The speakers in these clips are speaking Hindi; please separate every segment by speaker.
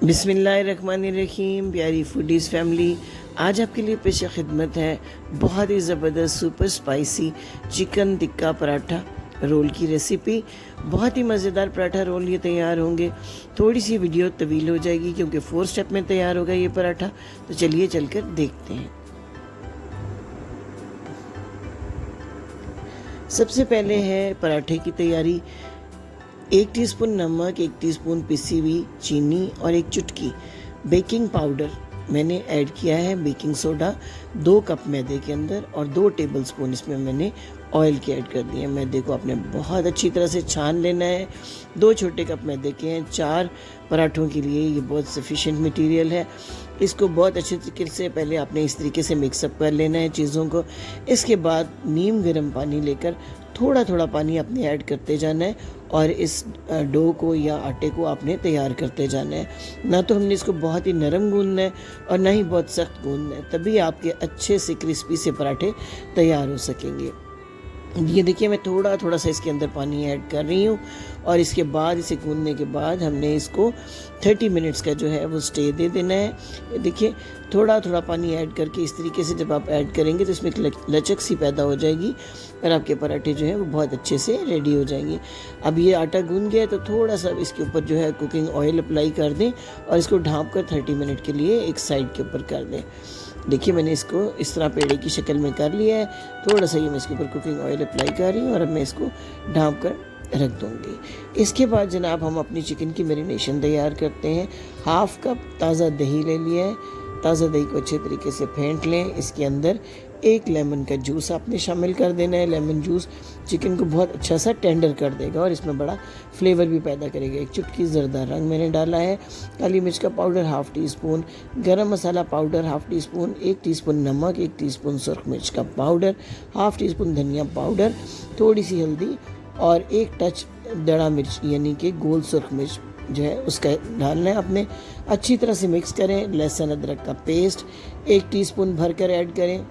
Speaker 1: बिस्मिल्लाहिर्रहमानिर्रहीम। प्यारी फूडीज़ फैमिली, आज आपके लिए पेश खिदमत है बहुत ही ज़बरदस्त super spicy chicken tikka paratha roll की रेसिपी। बहुत ही मज़ेदार पराठा रोल ये तैयार होंगे। थोड़ी सी वीडियो तवील हो जाएगी क्योंकि 4 स्टेप में तैयार होगा ये पराठा। तो चलिए चलकर देखते हैं। सबसे पहले है पराठे की तैयारी। 1 टीस्पून नमक, 1 टीस्पून पिसी हुई चीनी और 1 चुटकी बेकिंग पाउडर मैंने ऐड किया है। बेकिंग सोडा 2 कप मैदे के अंदर और 2 टेबलस्पून इसमें मैंने ऑयल के ऐड कर दिए। मैदे को आपने बहुत अच्छी तरह से छान लेना है। 2 छोटे कप मैदे के हैं, 4 पराठों के लिए ये बहुत सफिशिएंट मटेरियल है। इसको बहुत अच्छे तरीके से पहले आपने इस तरीके से मिक्सअप कर लेना है चीज़ों को। इसके बाद नीम गर्म पानी लेकर थोड़ा थोड़ा पानी आपने ऐड करते जाना है और इस डो को या आटे को आपने तैयार करते जाना है। ना तो हमने इसको बहुत ही नरम गूंदना है और ना ही बहुत सख्त गूंदना है, तभी आपके अच्छे से क्रिस्पी से पराठे तैयार हो सकेंगे। ये देखिए, मैं थोड़ा थोड़ा सा इसके अंदर पानी ऐड कर रही हूँ और इसके बाद इसे गूंदने के बाद हमने इसको 30 मिनट्स का जो है वो स्टे दे देना है। देखिए, थोड़ा थोड़ा पानी ऐड करके इस तरीके से जब आप ऐड करेंगे तो इसमें एक लचक सी पैदा हो जाएगी और आपके पराठे जो है वो बहुत अच्छे से रेडी हो जाएंगे। अब ये आटा गूंद गया तो थोड़ा सा इसके ऊपर जो है कुकिंग ऑयल अप्लाई कर दें और इसको ढाँप कर 30 मिनट के लिए एक साइड के ऊपर कर दें। देखिए, मैंने इसको इस तरह पेड़े की शक्ल में कर लिया है। थोड़ा सा ये मैं इसके ऊपर कुकिंग ऑयल अप्लाई कर रही हूँ और अब मैं इसको ढाँप कर रख दूँगी। इसके बाद जनाब हम अपनी चिकन की मैरिनेशन तैयार करते हैं। 1/2 कप ताज़ा दही ले लिया है। ताज़ा दही को अच्छे तरीके से फेंट लें। इसके अंदर 1 लेमन का जूस आपने शामिल कर देना है। लेमन जूस चिकन को बहुत अच्छा सा टेंडर कर देगा और इसमें बड़ा फ्लेवर भी पैदा करेगा। 1 चुटकी ज़रदा रंग मैंने डाला है। काली मिर्च का पाउडर 1/2 टीस्पून, गरम मसाला पाउडर 1/2 टीस्पून, 1 टीस्पून नमक, 1 टीस्पून सुरख मिर्च का पाउडर, 1/2 टीस्पून धनिया पाउडर, थोड़ी सी हल्दी और 1 टच दड़ा मिर्च यानी कि गोल सुरख मिर्च जो है उसका डालना है। आपने अच्छी तरह से मिक्स करें। लहसुन अदरक का पेस्ट 1 टीस्पून भरकर ऐड करें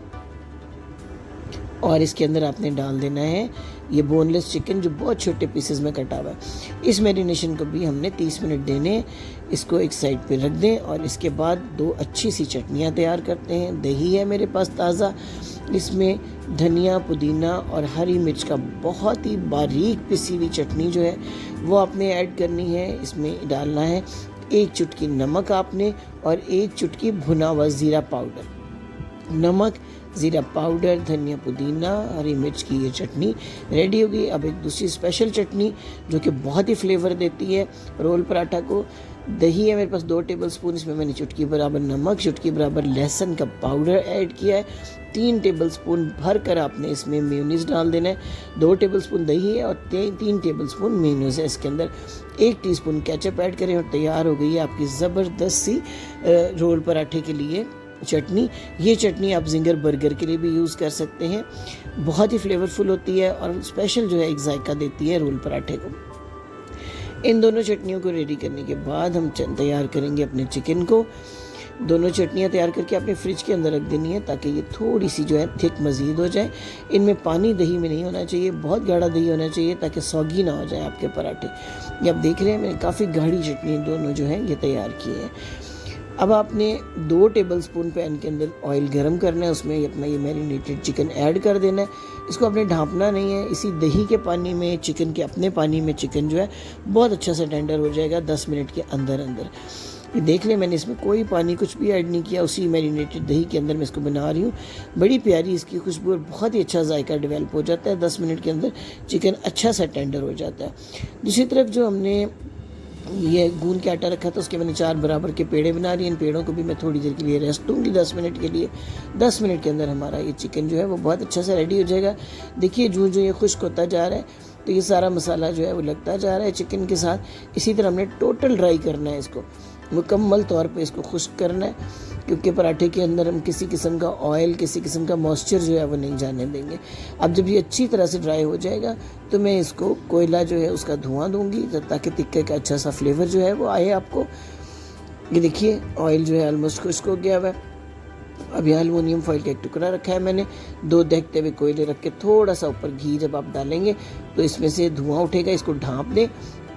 Speaker 1: और इसके अंदर आपने डाल देना है ये बोनलेस चिकन जो बहुत छोटे पीसेस में कटा हुआ है। इस मैरिनेशन को भी हमने 30 मिनट देने। इसको एक साइड पे रख दें और इसके बाद 2 अच्छी सी चटनियाँ तैयार करते हैं। दही है मेरे पास ताज़ा, इसमें धनिया, पुदीना और हरी मिर्च का बहुत ही बारीक पिसी हुई चटनी जो है वो आपने ऐड करनी है। इसमें डालना है 1 चुटकी नमक आपने और 1 चुटकी भुना हुआ ज़ीरा पाउडर। नमक, ज़ीरा पाउडर, धनिया, पुदीना, हरी मिर्च की ये चटनी रेडी होगी। अब एक दूसरी स्पेशल चटनी जो कि बहुत ही फ्लेवर देती है रोल पराठा को। दही है मेरे पास 2 टेबलस्पून, इसमें मैंने चुटकी बराबर नमक, चुटकी बराबर लहसुन का पाउडर ऐड किया है। 3 टेबलस्पून भर कर आपने इसमें मेयोनीज़ डाल देना है। 2 टेबलस्पून दही है और 3 टेबलस्पून मेयोनीज़ है। इसके अंदर 1 टीस्पून केचप ऐड करें और तैयार हो गई है आपकी ज़बरदस्त सी रोल पराठे के लिए चटनी। ये चटनी आप जिंगर बर्गर के लिए भी यूज़ कर सकते हैं। बहुत ही फ्लेवरफुल होती है और स्पेशल जो है एक जायका देती है रोल पराठे को। इन दोनों चटनियों को रेडी करने के बाद हम तैयार करेंगे अपने चिकन को। दोनों चटनियाँ तैयार करके आपने फ्रिज के अंदर रख देनी है ताकि ये थोड़ी सी जो है थिक मज़ीद हो जाए। इनमें पानी दही में नहीं होना चाहिए, बहुत गाढ़ा दही होना चाहिए ताकि सौगी ना हो जाए आपके पराठे। ये आप देख रहे हैं मैंने काफ़ी गाढ़ी चटनी दोनों जो है ये तैयार की है। अब आपने 2 टेबलस्पून पैन के अंदर ऑयल गरम करना है, उसमें अपना ये मैरिनेटेड चिकन ऐड कर देना है। इसको आपने ढाँपना नहीं है। इसी दही के पानी में चिकन के अपने पानी में चिकन जो है बहुत अच्छा सा टेंडर हो जाएगा 10 मिनट के अंदर अंदर। ये देख लें, मैंने इसमें कोई पानी कुछ भी ऐड नहीं किया। उसी मैरिनेटेड दही के अंदर मैं इसको बना रही हूँ। बड़ी प्यारी इसकी खुशबू और बहुत ही अच्छा जायका डेवलप हो जाता है। 10 मिनट के अंदर चिकन अच्छा सा टेंडर हो जाता है। दूसरी तरफ जो हमने ये गूंद के आटा रखा था उसके मैंने 4 बराबर के पेड़े बना लिए। इन पेड़ों को भी मैं थोड़ी देर के लिए रेस्ट दूंगी 10 मिनट के लिए। 10 मिनट के अंदर हमारा ये चिकन जो है वो बहुत अच्छा सा रेडी हो जाएगा। देखिए, जो जो ये खुश्क होता जा रहा है तो ये सारा मसाला जो है वो लगता जा रहा है चिकन के साथ। इसी तरह हमने टोटल ड्राई करना है इसको, मुकम्मल तौर पे इसको खुश्क करना है क्योंकि पराठे के अंदर हम किसी किस्म का ऑयल, किसी किस्म का मॉइस्चर जो है वो नहीं जाने देंगे। अब जब ये अच्छी तरह से ड्राई हो जाएगा तो मैं इसको कोयला जो है उसका धुआं दूंगी ताकि टिक्के का अच्छा सा फ्लेवर जो है वो आए आपको। ये देखिए, ऑयल जो है ऑलमोस्ट खुश्क हो गया हुआ है। अब यहाँ एलुमिनियम फॉइल का एक टुकड़ा रखा है मैंने। 2 दहकते हुए कोयले रख के थोड़ा सा ऊपर घी जब आप डालेंगे तो इसमें से धुआं उठेगा। इसको ढाँप दें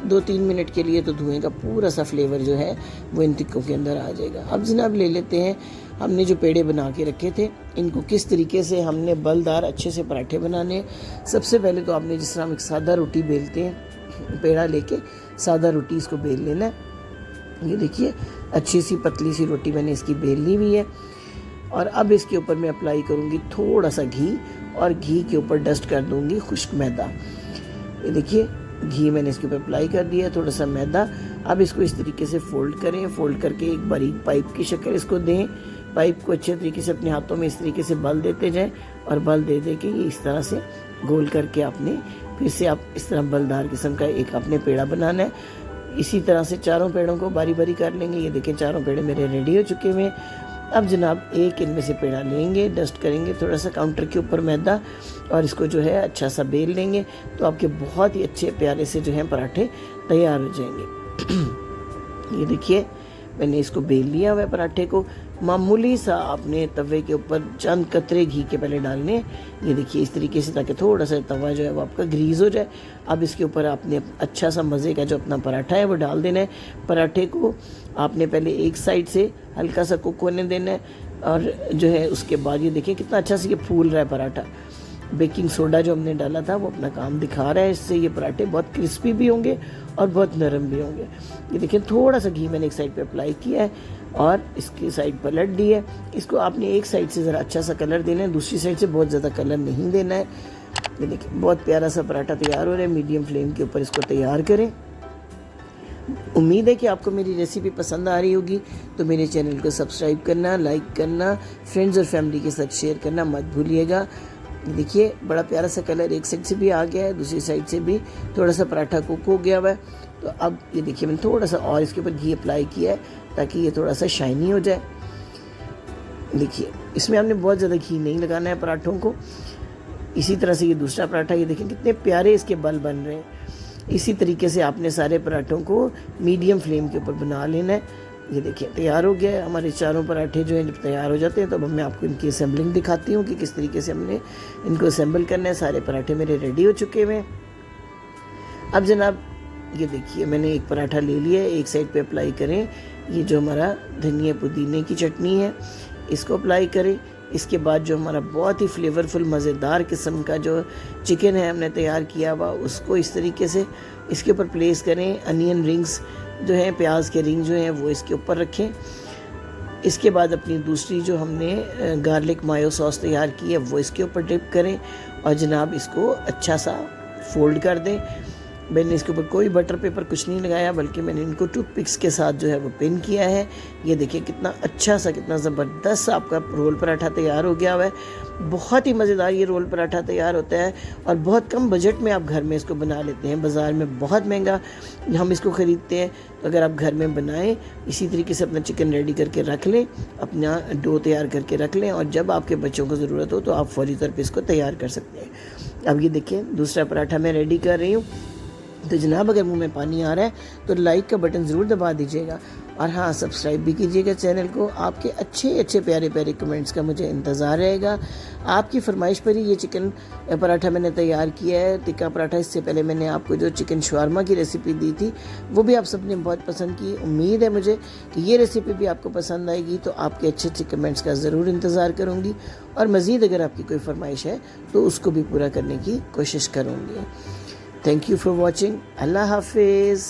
Speaker 1: 2-3 मिनट के लिए, तो धुएं का पूरा सा फ्लेवर जो है वो इन टिक्कों के अंदर आ जाएगा। अब जनाब ले लेते हैं हमने जो पेड़े बना के रखे थे, इनको किस तरीके से हमने बलदार अच्छे से पराठे बनाने। सबसे पहले तो आपने जिस तरह हम एक सादा रोटी बेलते हैं, पेड़ा लेके सादा रोटी इसको बेल लेना है। ये देखिए अच्छी सी पतली सी रोटी मैंने इसकी बेल ली हुई है। और अब इसके ऊपर मैं अप्लाई करूँगी थोड़ा सा घी, और घी के ऊपर डस्ट कर दूँगी खुश्क मैदा। ये देखिए घी मैंने इसके ऊपर अप्लाई कर दिया, थोड़ा सा मैदा। अब इसको इस तरीके से फोल्ड करें, फोल्ड करके एक बारीक पाइप की शक्ल इसको दें। पाइप को अच्छे तरीके से अपने हाथों में इस तरीके से बल देते जाएं, और बल दे दे के ये इस तरह से गोल करके आपने फिर से आप इस तरह बलदार किस्म का एक आपने पेड़ा बनाना है। इसी तरह से चारों पेड़ों को बारी बारी कर लेंगे। ये देखें चारों पेड़े मेरे रेडी हो चुके हुए। अब जनाब एक इनमें से पेड़ा लेंगे, डस्ट करेंगे थोड़ा सा काउंटर के ऊपर मैदा, और इसको जो है अच्छा सा बेल लेंगे, तो आपके बहुत ही अच्छे प्यारे से जो है पराठे तैयार हो जाएंगे। ये देखिए मैंने इसको बेल लिया हुआ है पराठे को। मामूली सा आपने तवे के ऊपर चंद कतरे घी के पहले डालने। ये देखिए इस तरीके से, ताकि थोड़ा सा तवा जो है वो आपका ग्रीस हो जाए। अब इसके ऊपर आपने अच्छा सा मज़े का जो अपना पराठा है वो डाल देना है। पराठे को आपने पहले एक साइड से हल्का सा कुक होने देना है, और जो है उसके बाद ये देखिए कितना अच्छा से ये फूल रहा है पराठा। बेकिंग सोडा जो हमने डाला था वो अपना काम दिखा रहा है। इससे ये पराठे बहुत क्रिस्पी भी होंगे और बहुत नरम भी होंगे। ये देखिए थोड़ा सा घी मैंने एक साइड पे अप्लाई किया है और इसकी साइड पलट दी है। इसको आपने एक साइड से ज़रा अच्छा सा कलर देना है, दूसरी साइड से बहुत ज़्यादा कलर नहीं देना है। ये देखिए बहुत प्यारा सा पराठा तैयार हो रहा है। मीडियम फ्लेम के ऊपर इसको तैयार करें। उम्मीद है कि आपको मेरी रेसिपी पसंद आ रही होगी, तो मेरे चैनल को सब्सक्राइब करना, लाइक करना, फ्रेंड्स और फैमिली के साथ शेयर करना मत भूलिएगा। देखिए बड़ा प्यारा सा कलर एक साइड से भी आ गया है, दूसरी साइड से भी थोड़ा सा पराठा कुक हो गया हुआ है। तो अब ये देखिए मैंने थोड़ा सा और इसके ऊपर घी अप्लाई किया है, ताकि ये थोड़ा सा शाइनी हो जाए। देखिए इसमें हमने बहुत ज़्यादा घी नहीं लगाना है पराठों को। इसी तरह से ये दूसरा पराठा, ये देखिए कितने प्यारे इसके बल बन रहे हैं। इसी तरीके से आपने सारे पराठों को मीडियम फ्लेम के ऊपर बना लेना है। ये देखिए तैयार हो गया है हमारे चारों पराठे जो हैं। जब तैयार हो जाते हैं तो अब मैं आपको इनकी असेंबलिंग दिखाती हूँ कि किस तरीके से हमने इनको असेंबल करना है। सारे पराठे मेरे रेडी हो चुके हुए हैं। अब जनाब ये देखिए मैंने एक पराठा ले लिया है, एक साइड पे अप्लाई करें ये जो हमारा धनिया पुदीने की चटनी है, इसको अप्लाई करें। इसके बाद जो हमारा बहुत ही फ्लेवरफुल मज़ेदार किस्म का जो चिकन है हमने तैयार किया हुआ, उसको इस तरीके से इसके ऊपर प्लेस करें। अनियन रिंग्स जो हैं, प्याज के रिंग जो हैं वो इसके ऊपर रखें। इसके बाद अपनी दूसरी जो हमने गार्लिक मायो सॉस तैयार की है वो इसके ऊपर डिप करें, और जनाब इसको अच्छा सा फोल्ड कर दें। मैंने इसके ऊपर कोई बटर पेपर कुछ नहीं लगाया, बल्कि मैंने इनको टूथपिक्स के साथ जो है वो पिन किया है। ये देखिए कितना अच्छा सा, कितना ज़बरदस्त आपका रोल पराठा तैयार हो गया हुआ है। बहुत ही मज़ेदार ये रोल पराठा तैयार होता है, और बहुत कम बजट में आप घर में इसको बना लेते हैं। बाज़ार में बहुत महंगा हम इसको ख़रीदते हैं, तो अगर आप घर में बनाएं, इसी तरीके से अपना चिकन रेडी करके रख लें, अपना डो तैयार करके रख लें, और जब आपके बच्चों को ज़रूरत हो तो आप फौरी तौर पर इसको तैयार कर सकते हैं। अब ये देखिए दूसरा पराठा मैं रेडी कर रही हूँ। तो जनाब अगर मुंह में पानी आ रहा है तो लाइक का बटन ज़रूर दबा दीजिएगा, और हाँ सब्सक्राइब भी कीजिएगा चैनल को। आपके अच्छे अच्छे प्यारे प्यारे कमेंट्स का मुझे इंतज़ार रहेगा। आपकी फरमाइश पर ही ये चिकन पराठा मैंने तैयार किया है, टिक्का पराठा। इससे पहले मैंने आपको जो चिकन शवारमा की रेसिपी दी थी वो भी आप सबने बहुत पसंद की। उम्मीद है मुझे कि ये रेसिपी भी आपको पसंद आएगी, तो आपके अच्छे अच्छे कमेंट्स का ज़रूर इंतज़ार करूँगी, और मज़ीद अगर आपकी कोई फरमाइश है तो उसको भी पूरा करने की कोशिश करूँगी। Thank you for watching. Allah Hafiz.